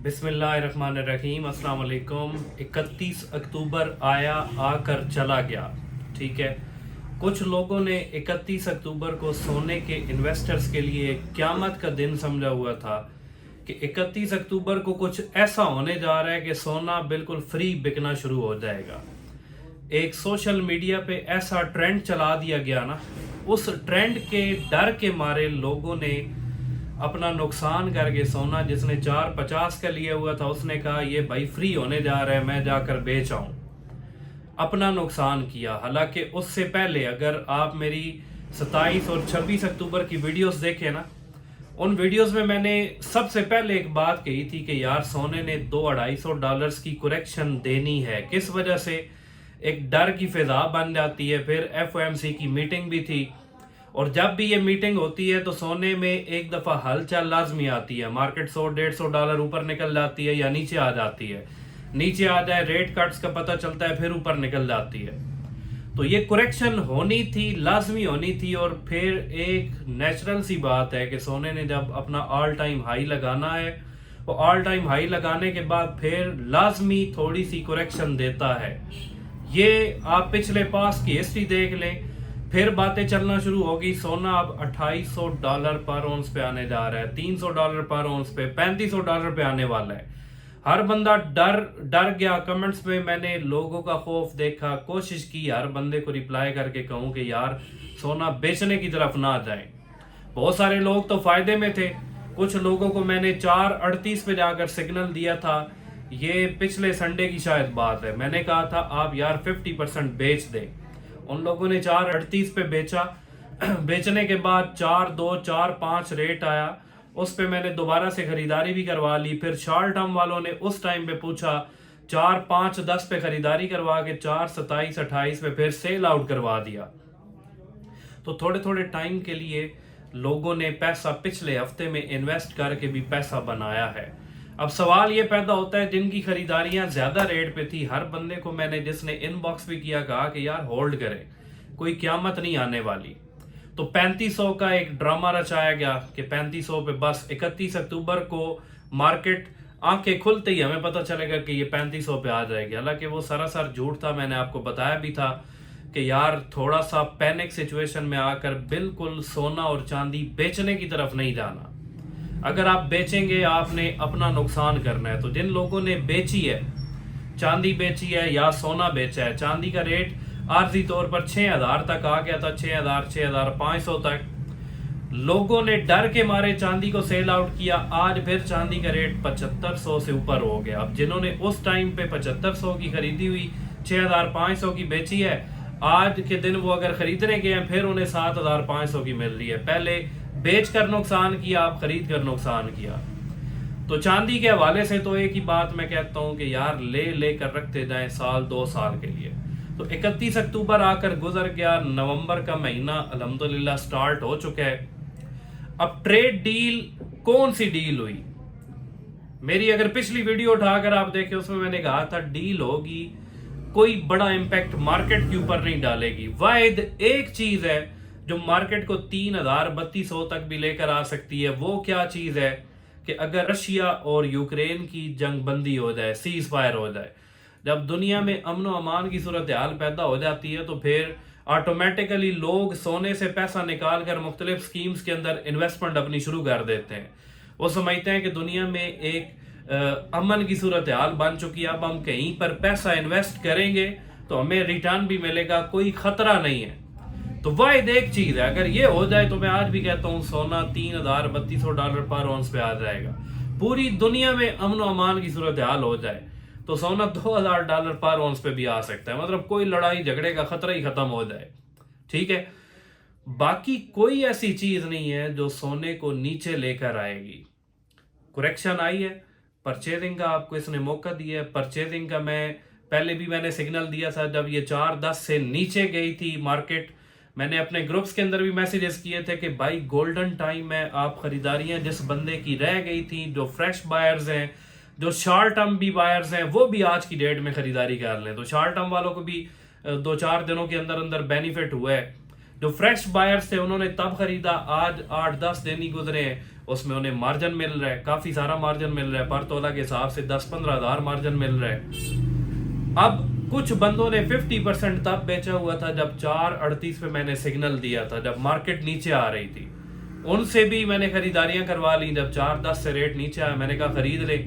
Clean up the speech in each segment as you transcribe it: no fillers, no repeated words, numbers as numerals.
बिस्मिल्लाहिर्रहमानिर्रहीम। अस्सलाम वालेकुम। 31 अक्टूबर आया आकर चला गया। ठीक है, कुछ लोगों ने 31 अक्टूबर को सोने के इन्वेस्टर्स के लिए क़यामत का दिन समझा हुआ था कि 31 अक्टूबर को कुछ ऐसा होने जा रहा है कि सोना बिल्कुल फ्री बिकना शुरू हो जाएगा। एक सोशल मीडिया पे ऐसा ट्रेंड चला दिया गया ना, उस ट्रेंड के डर के मारे लोगों ने अपना नुकसान करके सोना जिसने 450 का लिया हुआ था उसने कहा ये भाई फ्री होने जा रहा है, मैं जाकर बेच आऊं। अपना नुकसान किया। हालांकि उससे पहले अगर आप मेरी 27 और 26 अक्टूबर की वीडियोस देखें ना, उन वीडियोस में मैंने सबसे पहले एक बात कही थी कि यार सोने ने $200-250 की करेक्शन देनी है। किस वजह से? एक डर की फिजा बन जाती है। फिर FOMC की मीटिंग भी थी, और जब भी ये मीटिंग होती है तो सोने में एक दफ़ा हलचल लाजमी आती है। मार्केट $100-150 ऊपर निकल जाती है या नीचे आ जाती है। नीचे आ जाए, रेट कट्स का पता चलता है, फिर ऊपर निकल जाती है। तो ये करेक्शन होनी थी, लाजमी होनी थी। और फिर एक नेचुरल सी बात है कि सोने ने जब अपना ऑल टाइम हाई लगाना है, वो ऑल टाइम हाई लगाने के बाद फिर लाजमी थोड़ी सी करेक्शन देता है। ये आप पिछले पास की हिस्ट्री देख लें, फिर बातें चलना शुरू होगी। सोना अब $2800 पर औंस पे आने जा रहा है, $300 पर औंस पे, $3500 पे आने वाला है। हर बंदा डर गया। कमेंट्स में मैंने लोगों का खौफ देखा, कोशिश की हर बंदे को रिप्लाई करके कहूं कि यार सोना बेचने की तरफ ना जाए। बहुत सारे लोग तो फायदे में थे। कुछ लोगों को मैंने 4:38 पे जाकर सिग्नल दिया था। ये पिछले संडे की शायद बात है। मैंने कहा था आप यार 50% बेच दें। उन लोगों ने 4:38 पे बेचा। बेचने के बाद 4.2 4.5 रेट आया, उस पे मैंने दोबारा से खरीदारी भी करवा ली। फिर शॉर्ट टर्म वालों ने उस टाइम पे पूछा, 4.5-10 पे खरीदारी करवा के 4.27-28 पे फिर सेल आउट करवा दिया। तो थोड़े थोड़े टाइम के लिए लोगों ने पैसा पिछले हफ्ते में इन्वेस्ट करके भी पैसा बनाया है। अब सवाल ये पैदा होता है, जिनकी खरीदारियां ज्यादा रेट पे थी, हर बंदे को मैंने जिसने इनबॉक्स भी किया कहा कि यार होल्ड करें, कोई क्यामत नहीं आने वाली। तो 3500 का एक ड्रामा रचाया गया कि 3500 पे बस 31 अक्टूबर को मार्केट आंखें खुलते ही हमें पता चलेगा कि ये 3500 पे आ जाएगी। हालांकि वो सरासर झूठ था। मैंने आपको बताया भी था कि यार थोड़ा सा पैनिक सिचुएशन में आकर बिल्कुल सोना और चांदी बेचने की तरफ नहीं जाना। अगर आप बेचेंगे आपने अपना नुकसान करना है। तो जिन लोगों ने बेची है, चांदी बेची है या सोना बेचा है, चांदी का रेट आर्जी तौर पर 6000 तक आ गया था, 6000 6500 तक। लोगों ने डर के मारे चांदी को सेल आउट किया। आज फिर चांदी का रेट 7500 से ऊपर हो गया। अब जिन्होंने उस टाइम पे 7500 की खरीदी हुई, 6500 की बेची है, आज के दिन वो अगर खरीदने गए हैं फिर उन्हें 7500 की मिल रही है। पहले बेच कर नुकसान किया, आप खरीद कर नुकसान किया। तो चांदी के हवाले से तो एक ही बात मैं कहता हूं कि यार लेकर रखते जाएं साल 2 साल के लिए। तो 31 अक्टूबर आकर गुजर गया, नवंबर का महीना अल्हम्दुलिल्लाह स्टार्ट हो चुका है। अब ट्रेड डील, कौन सी डील हुई? मेरी अगर पिछली वीडियो उठाकर आप देखें, उसमें मैंने कहा था डील होगी, कोई बड़ा इंपैक्ट मार्केट के ऊपर नहीं डालेगी। वाहिद एक चीज है जो मार्केट को 3000-3200 तक भी लेकर आ सकती है। वो क्या चीज है कि अगर रशिया और यूक्रेन की जंग बंदी हो जाए, सीज फायर हो जाए, जब दुनिया में अमन व अमान की सूरत हाल पैदा हो जाती है, तो फिर ऑटोमेटिकली लोग सोने से पैसा निकाल कर मुख्तलिफ स्कीम्स के अंदर इन्वेस्टमेंट अपनी शुरू कर देते हैं। वो समझते हैं कि दुनिया में एक अमन की सूरत हाल बन चुकी है, अब हम कहीं पर पैसा इन्वेस्ट करेंगे तो हमें रिटर्न भी मिलेगा, कोई खतरा नहीं है। तो वाहिद एक चीज है, अगर ये हो जाए तो मैं आज भी कहता हूँ सोना $3000-3200 पर औंस पे आ जाएगा। पूरी दुनिया में अमन व अमान की सूरत हाल हो जाए तो सोना $2000 पर औंस पे भी आ सकता है। मतलब कोई लड़ाई झगड़े का खतरा ही खत्म हो जाए। ठीक है, बाकी कोई ऐसी चीज नहीं है जो सोने को नीचे लेकर आएगी। करेक्शन आई है, परचेजिंग का आपको इसने मौका दिया है। परचेजिंग का पहले भी मैंने सिग्नल दिया था, जब ये 4.10 से नीचे गई थी मार्केट, मैंने अपने ग्रुप्स के अंदर भी मैसेजेस किए थे कि भाई गोल्डन टाइम है, आप खरीदारियां जिस बंदे की रह गई थी, जो फ्रेश बायर्स हैं, जो शॉर्ट टर्म भी बायर्स हैं, वो भी आज की डेट में खरीदारी कर लें। तो शॉर्ट टर्म वालों को भी 2-4 दिनों के अंदर अंदर बेनिफिट हुआ है। जो फ्रेश बायर्स थे उन्होंने तब खरीदा, आज 8-10 दिन ही गुजरे हैं, اس میں انہیں مارجن مل رہا ہے, کافی سارا مارجن مل رہا ہے, پر تولہ کے حساب سے 10-15 ہزار مارجن مل رہا ہے. اب کچھ بندوں نے 50% تب بیچا ہوا تھا جب 4.38 پہ میں نے سگنل دیا تھا, جب مارکیٹ نیچے آ رہی تھی. ان سے بھی میں نے خریداریاں کروا لی. جب 4.10 سے ریٹ نیچے آیا میں نے کہا خرید لے.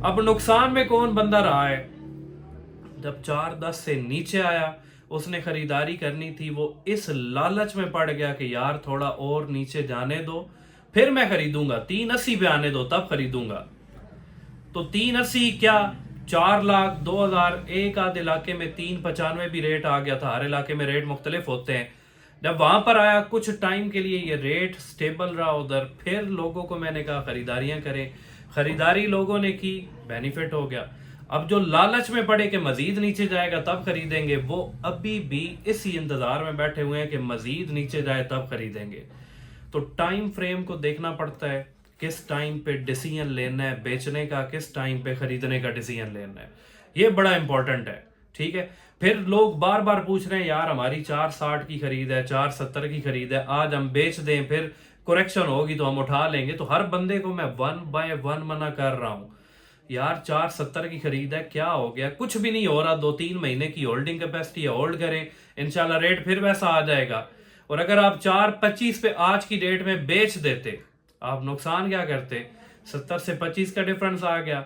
اب نقصان میں کون بندہ رہا ہے؟ جب 4.10 سے نیچے آیا اس نے خریداری کرنی تھی, وہ اس لالچ میں پڑ گیا کہ یار تھوڑا اور نیچے جانے دو پھر میں خریدوں گا, 3.80 پہ آنے دو تب خریدوں گا. تو 3.80 کیا 4,02,000, ایک آدھ علاقے میں 3.95 بھی ریٹ آ گیا تھا. ہر علاقے میں ریٹ مختلف ہوتے ہیں. جب وہاں پر آیا کچھ ٹائم کے لیے یہ ریٹ سٹیبل رہا ادھر, پھر لوگوں کو میں نے کہا خریداریاں کریں. خریداری لوگوں نے کی, بینیفٹ ہو گیا. اب جو لالچ میں پڑے کہ مزید نیچے جائے گا تب خریدیں گے, وہ ابھی بھی اسی انتظار میں بیٹھے ہوئے ہیں کہ مزید نیچے جائے تب خریدیں گے. تو ٹائم فریم کو دیکھنا پڑتا ہے, کس ٹائم پہ ڈیسیژن لینا ہے بیچنے کا, کس ٹائم پہ خریدنے کا ڈیسیژن لینا ہے. یہ بڑا امپورٹنٹ ہے. ٹھیک ہے, پھر لوگ بار بار پوچھ رہے ہیں یار ہماری 4.60 کی خرید ہے, 4.70 کی خرید ہے, آج ہم بیچ دیں پھر کریکشن ہوگی تو ہم اٹھا لیں گے. تو ہر بندے کو میں 1 by 1 منع کر رہا ہوں, یار 4.70 کی خرید ہے, کیا ہو گیا, کچھ بھی نہیں ہو رہا, 2-3 مہینے کی ہولڈنگ کیپیسٹی ہے, ہولڈ کریں, انشاءاللہ ریٹ پھر ویسا آ جائے گا. اور اگر آپ 4.25 پہ آج کی ڈیٹ میں بیچ دیتے, آپ نقصان کیا کرتے, 70 سے 25 کا ڈیفرنس آ گیا,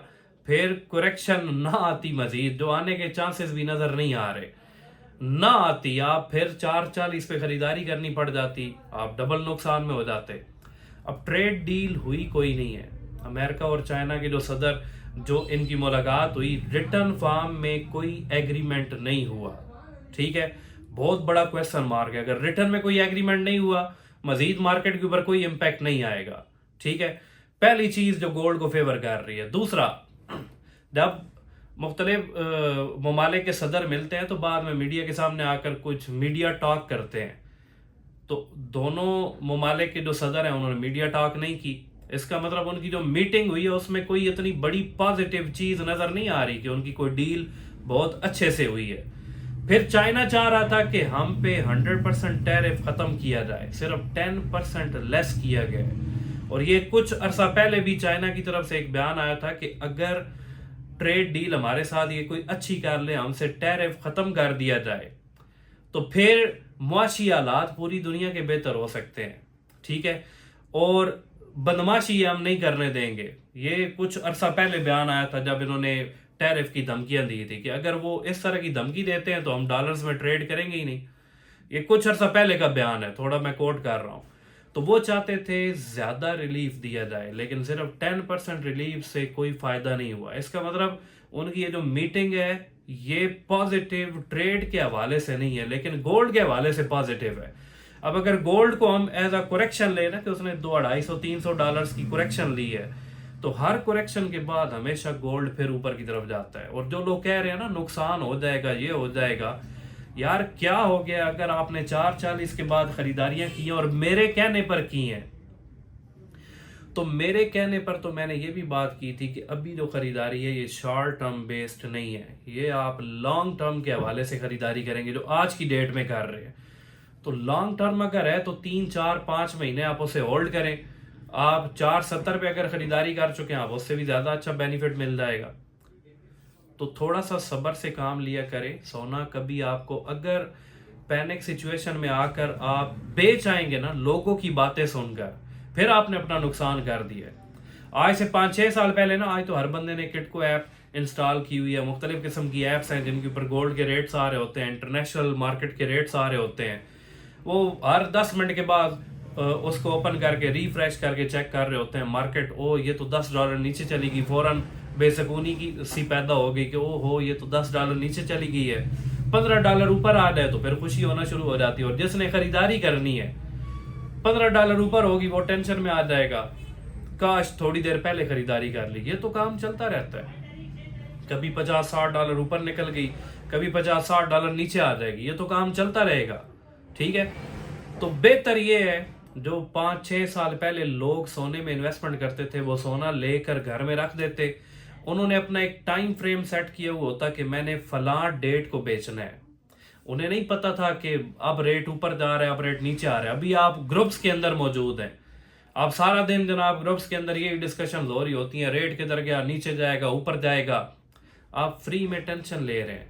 پھر کریکشن نہ آتی مزید, جو آنے کے چانسز بھی نظر نہیں آ رہے, نہ آتی, آپ پھر 4.40 پہ خریداری کرنی پڑ جاتی, آپ ڈبل نقصان میں ہو جاتے. اب ٹریڈ ڈیل ہوئی کوئی نہیں ہے. امریکہ اور چائنا کے جو صدر, جو ان کی ملاقات ہوئی, ریٹرن فارم میں کوئی ایگریمنٹ نہیں ہوا. ٹھیک ہے, بہت بڑا کویسچن مارک ہے. اگر ریٹرن میں کوئی ایگریمنٹ نہیں ہوا, مزید مارکیٹ کے اوپر کوئی امپیکٹ نہیں آئے گا. ٹھیک ہے, پہلی چیز جو گولڈ کو فیور کر رہی ہے. دوسرا, جب مختلف ممالک کے صدر ملتے ہیں تو بعد میں میڈیا کے سامنے آ کر کچھ میڈیا ٹاک کرتے ہیں, تو دونوں ممالک کے جو صدر ہیں انہوں نے میڈیا ٹاک نہیں کی. اس کا مطلب ان کی جو میٹنگ ہوئی ہے اس میں کوئی اتنی بڑی پازیٹیو چیز نظر نہیں آ رہی کہ ان کی کوئی ڈیل بہت اچھے سے ہوئی ہے. پھر چائنا چاہ رہا تھا کہ ہم پہ 100% ٹیرف ختم کیا جائے, صرف 10% لیس کیا گیا. اور یہ کچھ عرصہ پہلے بھی چائنا کی طرف سے ایک بیان آیا تھا کہ اگر ٹریڈ ڈیل ہمارے ساتھ یہ کوئی اچھی کر لے, ہم سے ٹیرف ختم کر دیا جائے, تو پھر معاشی حالات پوری دنیا کے بہتر ہو سکتے ہیں. ٹھیک ہے, اور بدماشی ہم نہیں کرنے دیں گے. یہ کچھ عرصہ پہلے بیان آیا تھا جب انہوں نے ٹیرف کی دھمکیاں دی تھی کہ اگر وہ اس طرح کی دھمکی دیتے ہیں تو ہم ڈالرز میں ٹریڈ کریں گے ہی نہیں. یہ کچھ عرصہ پہلے کا بیان ہے, تھوڑا میں کوٹ کر رہا ہوں. تو وہ چاہتے تھے زیادہ ریلیف دیا جائے, لیکن صرف 10% ریلیف سے کوئی فائدہ نہیں ہوا. اس کا مطلب ان کی یہ جو میٹنگ ہے یہ پازیٹیو ٹریڈ کے حوالے سے نہیں ہے, لیکن گولڈ کے حوالے سے پازیٹیو ہے. اب اگر گولڈ کو ہم ایز اے کریکشن لیں نا کہ اس نے $200-250-300 کی کریکشن لی ہے, تو ہر کریکشن کے بعد ہمیشہ گولڈ پھر اوپر کی طرف جاتا ہے. اور جو لوگ کہہ رہے ہیں نا نقصان ہو جائے گا, یہ ہو جائے گا, یار کیا ہو گیا اگر آپ نے 4.40 کے بعد خریداریاں کی ہیں اور میرے کہنے پر کی ہیں. تو میرے کہنے پر تو میں نے یہ بھی بات کی تھی کہ ابھی جو خریداری ہے یہ شارٹ ٹرم بیسڈ نہیں ہے, یہ آپ لانگ ٹرم کے حوالے سے خریداری کریں گے جو آج کی ڈیٹ میں کر رہے ہیں. تو لانگ ٹرم اگر ہے تو 3-4-5 مہینے آپ اسے ہولڈ کریں. آپ 4.70 پہ اگر خریداری کر چکے ہیں, آپ اس سے بھی زیادہ اچھا بینیفٹ مل جائے گا. تو تھوڑا سا صبر سے کام لیا کریں. سونا کبھی آپ کو اگر پینک سچویشن میں آ کر آپ بیچ آئیں گے نا لوگوں کی باتیں سن کر, پھر آپ نے اپنا نقصان کر دیا ہے. آج سے 5-6 سال پہلے نا, آج تو ہر بندے نے کٹکو ایپ انسٹال کی ہوئی ہے. مختلف قسم کی ایپس ہیں جن کے اوپر گولڈ کے ریٹس آ رہے ہوتے ہیں, انٹرنیشنل مارکیٹ کے ریٹس آ رہے ہوتے ہیں. وہ ہر 10 منٹ کے بعد اس کو اوپن کر کے ریفریش کر کے چیک کر رہے ہوتے ہیں مارکیٹ. او یہ تو $10 نیچے چلی گئی, فوراً بے سکونی کی سی پیدا ہو گئی کہ او ہو یہ تو $10 نیچے چلی گئی ہے. $15 اوپر آ جائے تو پھر خوشی ہونا شروع ہو جاتی ہے. اور جس نے خریداری کرنی ہے $15 اوپر ہوگی وہ ٹینشن میں آ جائے گا, کاش تھوڑی دیر پہلے خریداری کر لی. یہ تو کام چلتا رہتا ہے, کبھی $50-60 اوپر نکل گئی, کبھی $50-60 نیچے آ جائے گی, یہ تو کام چلتا رہے گا. ٹھیک ہے, تو بہتر یہ ہے جو 5-6 سال پہلے لوگ سونے میں انویسٹمنٹ کرتے تھے وہ سونا لے کر گھر میں رکھ دیتے. انہوں نے اپنا ایک ٹائم فریم سیٹ کیا ہوا ہوتا کہ میں نے فلاں ڈیٹ کو بیچنا ہے. انہیں نہیں پتا تھا کہ اب ریٹ اوپر جا رہا ہے, اب ریٹ نیچے آ رہا ہے. ابھی آپ گروپس کے اندر موجود ہیں, आप सारा दिन जनाब ग्रुप्स के अंदर ये डिस्कशन हो रही होती हैं, रेट किधर गया, नीचे जाएगा, ऊपर जाएगा, आप फ्री में टेंशन ले रहे हैं।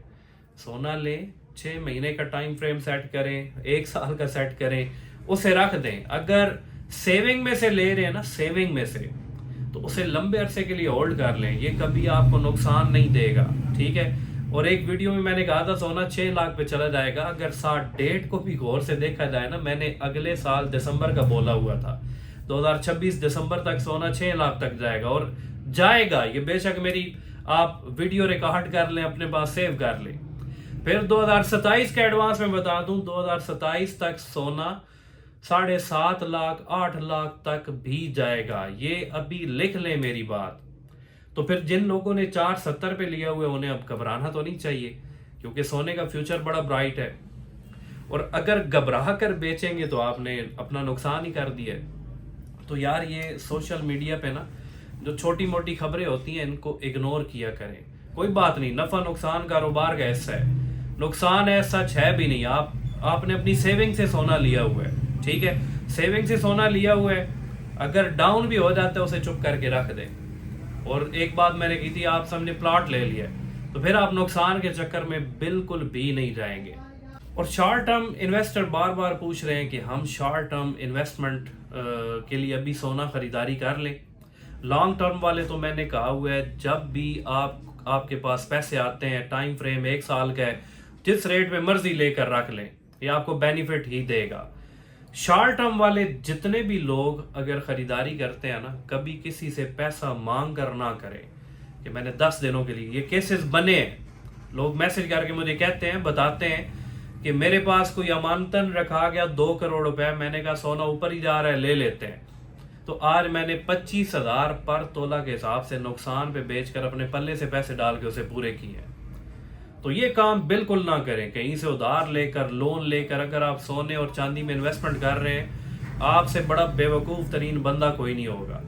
सोना लें, 6 महीने का टाइम फ्रेम सेट करें, 1 साल का सेट करें, उसे रख दें। अगर सेविंग में से ले रहे हैं ना, सेविंग में से, तो उसे लंबे अरसे के लिए होल्ड कर लें, ये कभी आपको नुकसान नहीं देगा, ठीक है। और एक वीडियो में मैंने कहा था सोना 6 लाख पे चला जाएगा। अगर साथ डेट को भी गौर से देखा जाए ना, मैंने अगले साल दिसंबर का बोला हुआ था 2026 दिसंबर तक सोना 6 लाख तक जाएगा, और जाएगा ये बेशक। मेरी आप वीडियो रिकॉर्ड कर लें, अपने पास सेव कर लें। फिर 2027 के एडवांस में बता दूं, 2027 तक सोना 7.5 लाख 8 लाख तक भी जाएगा, ये अभी लिख लें मेरी बात। तो फिर जिन लोगों ने 470 पे लिया हुआ है उन्हें अब घबराना तो नहीं चाहिए, क्योंकि सोने का फ्यूचर बड़ा ब्राइट है। और अगर घबरा कर बेचेंगे तो आपने अपना नुकसान ही कर दिया है। तो यार ये सोशल मीडिया पे ना जो छोटी मोटी खबरें होती हैं इनको इग्नोर किया करें। कोई बात नहीं, नफा नुकसान कारोबार का हिस्सा है, नुकसान है सच है भी नहीं। आपने अपनी सेविंग से सोना लिया हुआ है, ठीक है, सेविंग से सोना लिया हुआ है, अगर डाउन भी हो जाता है उसे चुप करके रख दें। और एक बात मैंने की थी, आप सबने प्लॉट ले लिया तो फिर आप नुकसान के चक्कर में बिल्कुल भी नहीं जाएंगे। और शॉर्ट टर्म इन्वेस्टर बार बार पूछ रहे हैं कि हम शॉर्ट टर्म इन्वेस्टमेंट के लिए अभी सोना खरीदारी कर लें। लॉन्ग टर्म वाले तो मैंने कहा हुआ है, जब भी आपके पास पैसे आते हैं, टाइम फ्रेम 1 साल का है, जिस रेट पे मर्जी लेकर रख लें, ये आपको बेनिफिट ही देगा। शॉर्ट टर्म वाले जितने भी लोग अगर खरीदारी करते हैं ना, कभी किसी से पैसा मांग कर ना करें कि मैंने 10 दिनों के लिए, ये केसेस बने हैं। लोग मैसेज करके मुझे कहते हैं, बताते हैं कि मेरे पास कोई अमानतन रखा गया 2 करोड़ रुपए, मैंने कहा सोना ऊपर ही जा रहा है, ले लेते हैं। तो आज मैंने 25,000 पर तोला के हिसाब से नुकसान पे बेचकर अपने पल्ले से पैसे डाल के उसे पूरे किए हैं। तो ये काम बिल्कुल ना करें, कहीं से उधार लेकर, लोन लेकर अगर आप सोने और चांदी में इन्वेस्टमेंट कर रहे हैं, आपसे बड़ा बेवकूफ तरीन बंदा कोई नहीं होगा।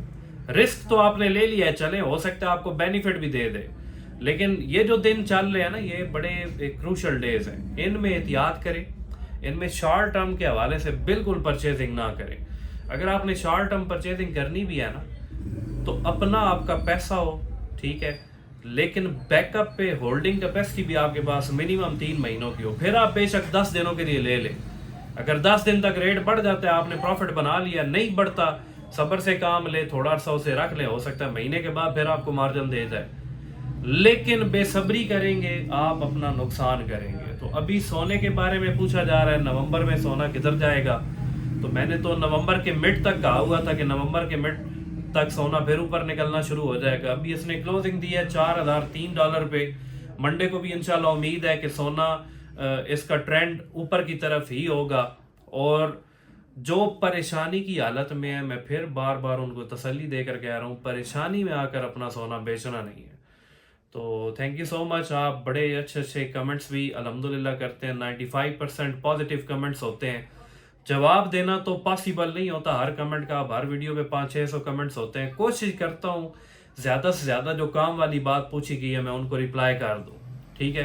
रिस्क तो आपने ले लिया है, चले, हो सकता है आपको बेनिफिट भी दे दे, लेकिन ये जो दिन चल रहे हैं ना, ये बड़े क्रूशल डेज हैं, इनमें एहतियात करें, इनमें शॉर्ट टर्म के हवाले से बिल्कुल परचेजिंग ना करें। अगर आपने शॉर्ट टर्म परचेजिंग करनी भी है ना, तो अपना आपका पैसा हो, ठीक है, लेकिन बैकअप पे होल्डिंग कैपेसिटी भी आपके पास मिनिमम 3 महीनों की हो। फिर आप बेशक 10 दिनों के लिए ले लें, अगर 10 दिन तक रेट बढ़ जाता है, आपने प्रॉफिट बना लिया, नहीं बढ़ता, सब्र से काम ले, थोड़ा सा उसे रख लें, हो सकता है महीने के बाद फिर आपको मार्जिन दे जाए। लेकिन बेसब्री करेंगे आप अपना नुकसान करेंगे। तो अभी सोने के बारे में पूछा जा रहा है, नवंबर में सोना किधर जाएगा, तो मैंने तो नवंबर के मिड तक कहा हुआ था कि नवंबर के मिड तक सोना फिर ऊपर निकलना शुरू हो जाएगा। अभी इसने क्लोजिंग दी है $4,003 पे। मंडे को भी इंशाल्लाह उम्मीद है कि सोना इसका ट्रेंड ऊपर की तरफ ही होगा। और जो परेशानी की हालत में है, मैं फिर बार बार उनको तसल्ली देकर कह रहा हूँ, परेशानी में आकर अपना सोना बेचना नहीं है। तो थैंक यू सो मच। आप बड़े अच्छे अच्छे कमेंट्स भी अल्हम्दुलिल्लाह करते हैं, 95% पॉजिटिव कमेंट्स होते हैं। जवाब देना तो पॉसिबल नहीं होता हर कमेंट का, हर वीडियो पे 500-600 कमेंट्स होते हैं। कोशिश करता हूँ ज़्यादा से ज़्यादा जो काम वाली बात पूछी गई है मैं उनको रिप्लाई कर दूँ, ठीक है।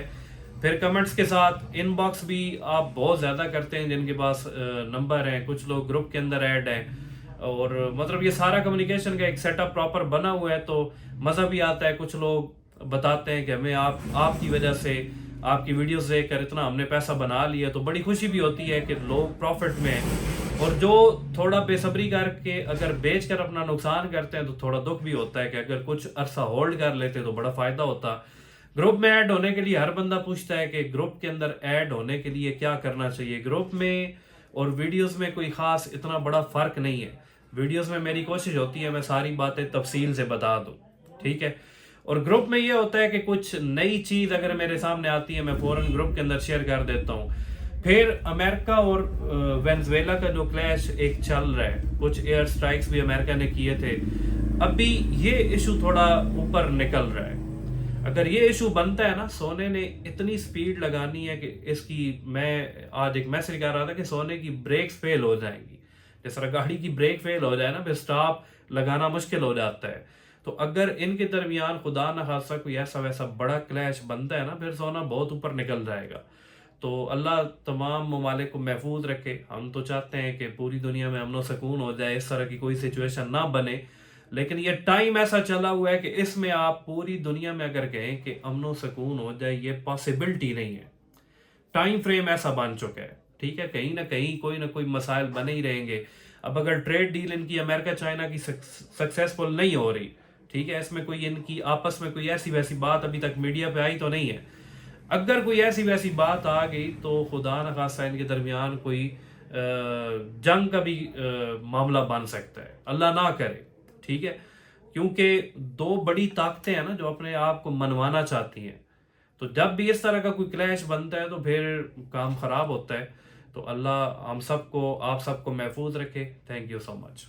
फिर कमेंट्स के साथ इनबॉक्स भी आप बहुत ज़्यादा करते हैं, जिनके पास नंबर हैं, कुछ लोग ग्रुप के अंदर ऐड हैं, और मतलब ये सारा कम्युनिकेशन का एक सेटअप प्रॉपर बना हुआ है, तो मज़ा भी आता है। कुछ लोग बताते हैं कि हमें आपकी वजह से, आपकी वीडियोस देखकर इतना हमने पैसा बना लिया, तो बड़ी खुशी भी होती है कि लोग प्रॉफिट में हैं। और जो थोड़ा बेसब्री करके अगर बेच कर अपना नुकसान करते हैं तो थोड़ा दुख भी होता है कि अगर कुछ अरसा होल्ड कर लेते तो बड़ा फायदा होता। ग्रुप में ऐड होने के लिए हर बंदा पूछता है कि ग्रुप के अंदर ऐड होने के लिए क्या करना चाहिए। ग्रुप में और वीडियोस में कोई खास इतना बड़ा फर्क नहीं है। वीडियोस में मेरी कोशिश होती है मैं सारी बातें तफसील से बता दूं, ठीक है। और ग्रुप में ये होता है कि कुछ नई चीज अगर मेरे सामने आती है मैं फौरन ग्रुप के अंदर शेयर कर देता हूँ। फिर अमेरिका और वेनेजुएला का जो क्लैश एक चल रहा है, कुछ एयर स्ट्राइक्स भी अमेरिका ने किए थे, अभी ये इशू थोड़ा ऊपर निकल रहा है। अगर ये इशू बनता है ना, सोने ने इतनी स्पीड लगानी है कि इसकी, मैं आज एक मैसेज कर रहा था कि सोने की ब्रेक्स फेल हो जाएंगी। जिस तरह गाड़ी की ब्रेक फेल हो जाए ना, फिर स्टॉप लगाना मुश्किल हो जाता है। तो अगर इनके दरमियान खुदा न खासा कोई ऐसा वैसा बड़ा क्लैश बनता है ना, फिर सोना बहुत ऊपर निकल जाएगा। تو اللہ تمام ممالک کو محفوظ رکھے. ہم تو چاہتے ہیں کہ پوری دنیا میں امن و سکون ہو جائے, اس طرح کی کوئی سچویشن نہ بنے, لیکن یہ ٹائم ایسا چلا ہوا ہے کہ اس میں آپ پوری دنیا میں اگر کہیں کہ امن و سکون ہو جائے, یہ پاسبلٹی نہیں ہے. ٹائم فریم ایسا بن چکا ہے, ٹھیک ہے, کہیں نہ کہیں کوئی نہ کوئی مسائل بنے ہی رہیں گے. اب اگر ٹریڈ ڈیل ان کی امریکہ چائنا کی سکسیسفل نہیں ہو رہی, ٹھیک ہے, اس میں کوئی ان کی آپس میں کوئی ایسی ویسی بات ابھی تک میڈیا پہ آئی تو نہیں ہے. اگر کوئی ایسی ویسی بات آ گئی تو خدا نخواستہ ان کے درمیان کوئی جنگ کا بھی معاملہ بن سکتا ہے, اللہ نہ کرے, ٹھیک ہے, کیونکہ دو بڑی طاقتیں ہیں نا جو اپنے آپ کو منوانا چاہتی ہیں. تو جب بھی اس طرح کا کوئی کلیش بنتا ہے تو پھر کام خراب ہوتا ہے. تو اللہ ہم سب کو, آپ سب کو محفوظ رکھے. Thank you so much.